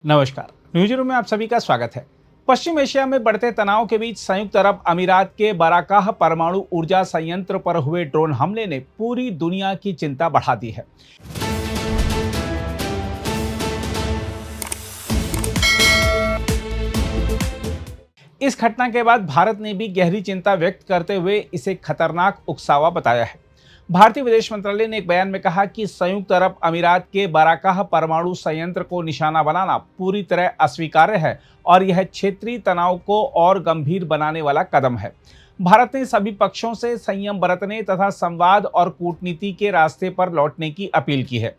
नमस्कार। News room में आप सभी का स्वागत है। पश्चिम एशिया में बढ़ते तनाव के बीच संयुक्त अरब अमीरात के बाराकाह परमाणु ऊर्जा संयंत्र पर हुए ड्रोन हमले ने पूरी दुनिया की चिंता बढ़ा दी है। इस घटना के बाद भारत ने भी गहरी चिंता व्यक्त करते हुए इसे खतरनाक उकसावा बताया है। भारतीय विदेश मंत्रालय ने एक बयान में कहा कि संयुक्त अरब अमीरात के बाराकाह परमाणु संयंत्र को निशाना बनाना पूरी तरह अस्वीकार्य है और यह क्षेत्रीय तनाव को और गंभीर बनाने वाला कदम है। भारत ने सभी पक्षों से संयम बरतने तथा संवाद और कूटनीति के रास्ते पर लौटने की अपील की है।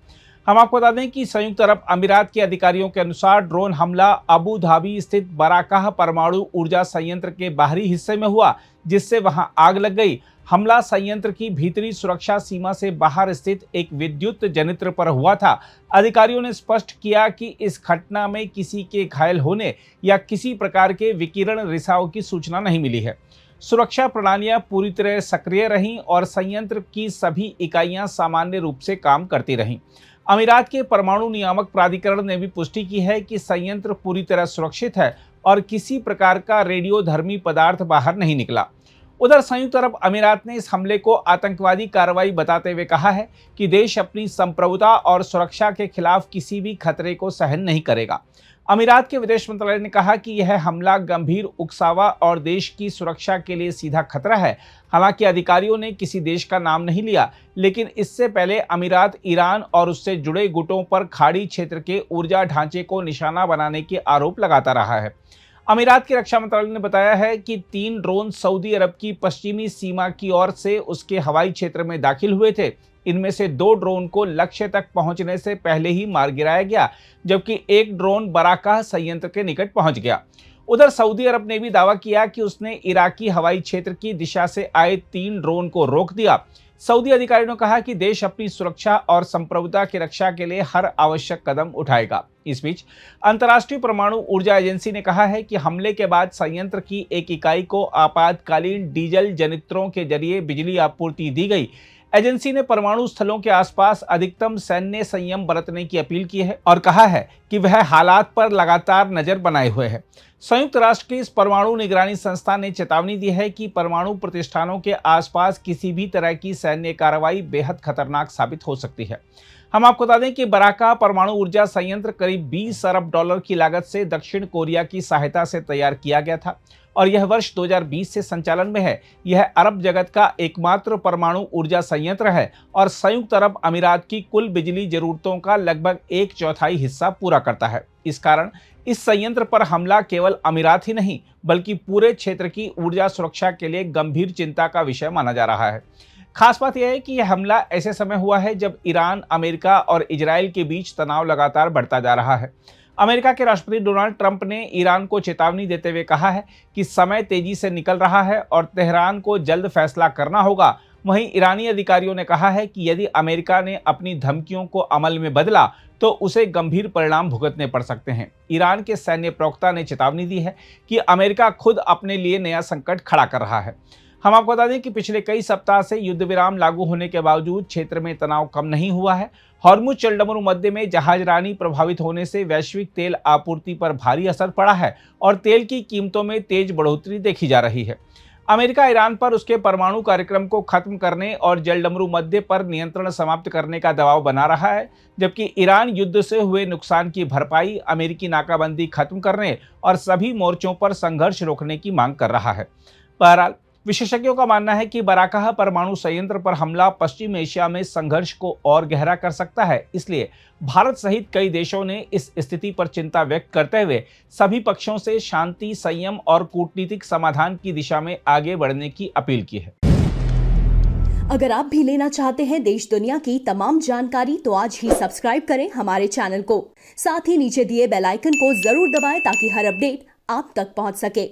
हम आपको बता दें कि संयुक्त अरब अमीरात के अधिकारियों के अनुसार ड्रोन हमला अबू धाबी स्थित बाराकाह परमाणु ऊर्जा संयंत्र के बाहरी हिस्से में हुआ, जिससे वहां आग लग गई। हमला संयंत्र की भीतरी सुरक्षा सीमा से बाहर स्थित एक विद्युत जनित्र पर हुआ था। अधिकारियों ने स्पष्ट किया कि इस घटना में किसी के घायल होने या किसी प्रकार के विकिरण रिसाव की सूचना नहीं मिली है। सुरक्षा प्रणालियां पूरी तरह सक्रिय रहीं और संयंत्र की सभी इकाइयां सामान्य रूप से काम करती रहीं। अमीरात के परमाणु नियामक प्राधिकरण ने भी पुष्टि की है कि संयंत्र पूरी तरह सुरक्षित है और किसी प्रकार का रेडियोधर्मी पदार्थ बाहर नहीं निकला। उधर संयुक्त अरब अमीरात ने इस हमले को आतंकवादी कार्रवाई बताते हुए कहा है कि देश अपनी संप्रभुता और सुरक्षा के खिलाफ किसी भी खतरे को सहन नहीं करेगा। अमीरात के विदेश मंत्रालय ने कहा कि यह हमला गंभीर उकसावा और देश की सुरक्षा के लिए सीधा खतरा है। हालांकि अधिकारियों ने किसी देश का नाम नहीं लिया, लेकिन इससे पहले अमीरात ईरान और उससे जुड़े गुटों पर खाड़ी क्षेत्र के ऊर्जा ढांचे को निशाना बनाने के आरोप लगाता रहा है। अमीरात की रक्षा मंत्रालय ने बताया है कि 3 ड्रोन सऊदी अरब की पश्चिमी सीमा की ओर से उसके हवाई क्षेत्र में दाखिल हुए थे। इनमें से 2 ड्रोन को लक्ष्य तक पहुंचने से पहले ही मार गिराया गया, जबकि एक ड्रोन बाराकाह संयंत्र के निकट पहुंच गया। उधर सऊदी अरब ने भी दावा किया कि उसने इराकी हवाई क्षेत्र की दिशा से आए 3 ड्रोन को रोक दिया। सऊदी अधिकारियों ने कहा कि देश अपनी सुरक्षा और संप्रभुता की रक्षा के लिए हर आवश्यक कदम उठाएगा। इस बीच अंतर्राष्ट्रीय परमाणु ऊर्जा एजेंसी ने कहा है कि हमले के बाद संयंत्र की एक इकाई को आपातकालीन डीजल जनित्रों के जरिए बिजली आपूर्ति दी गई। एजेंसी ने परमाणु स्थलों के आसपास अधिकतम सैन्य संयम बरतने की अपील की है और कहा है कि वह हालात पर लगातार नजर बनाए हुए है। संयुक्त राष्ट्र की इस परमाणु निगरानी संस्था ने चेतावनी दी है कि परमाणु प्रतिष्ठानों के आसपास किसी भी तरह की सैन्य कार्रवाई बेहद खतरनाक साबित हो सकती है। हम आपको बता दें कि बाराकाह परमाणु ऊर्जा संयंत्र करीब 20 अरब डॉलर की लागत से दक्षिण कोरिया की सहायता से तैयार किया गया था और यह वर्ष 2020 से संचालन में है। यह अरब जगत का एकमात्र परमाणु ऊर्जा संयंत्र है और संयुक्त अरब अमीरात की कुल बिजली जरूरतों का लगभग 1/4 हिस्सा पूरा करता है। इस कारण इस संयंत्र पर हमला केवल अमीरात ही नहीं बल्कि पूरे क्षेत्र की ऊर्जा सुरक्षा के लिए गंभीर चिंता का विषय माना जा रहा है। खास बात यह है कि यह हमला ऐसे समय हुआ है जब ईरान, अमेरिका और इजराइल के बीच तनाव लगातार बढ़ता जा रहा है। अमेरिका के राष्ट्रपति डोनाल्ड ट्रंप ने ईरान को चेतावनी देते हुए कहा है कि समय तेजी से निकल रहा है और तेहरान को जल्द फैसला करना होगा। वहीं ईरानी अधिकारियों ने कहा है कि यदि अमेरिका ने अपनी धमकियों को अमल में बदला तो उसे गंभीर परिणाम भुगतने पड़ सकते हैं। ईरान के सैन्य प्रवक्ता ने चेतावनी दी है कि अमेरिका खुद अपने लिए नया संकट खड़ा कर रहा है। हम आपको बता दें कि पिछले कई सप्ताह से युद्ध विराम लागू होने के बावजूद क्षेत्र में तनाव कम नहीं हुआ है। हॉर्मुज जलडमरू मध्य में जहाजरानी प्रभावित होने से वैश्विक तेल आपूर्ति पर भारी असर पड़ा है और तेल की कीमतों में तेज बढ़ोतरी देखी जा रही है। अमेरिका ईरान पर उसके परमाणु कार्यक्रम को खत्म करने और जलडमरू मध्य पर नियंत्रण समाप्त करने का दबाव बना रहा है, जबकि ईरान युद्ध से हुए नुकसान की भरपाई, अमेरिकी नाकाबंदी खत्म करने और सभी मोर्चों पर संघर्ष रोकने की मांग कर रहा है। बहरहाल विशेषज्ञों का मानना है कि बाराकाह परमाणु संयंत्र पर हमला पश्चिम एशिया में संघर्ष को और गहरा कर सकता है। इसलिए भारत सहित कई देशों ने इस स्थिति पर चिंता व्यक्त करते हुए सभी पक्षों से शांति, संयम और कूटनीतिक समाधान की दिशा में आगे बढ़ने की अपील की है। अगर आप भी लेना चाहते हैं देश दुनिया की तमाम जानकारी तो आज ही सब्सक्राइब करें हमारे चैनल को। साथ ही नीचे दिए बेल आइकन को जरूर दबाएं ताकि हर अपडेट आप तक पहुंच सके।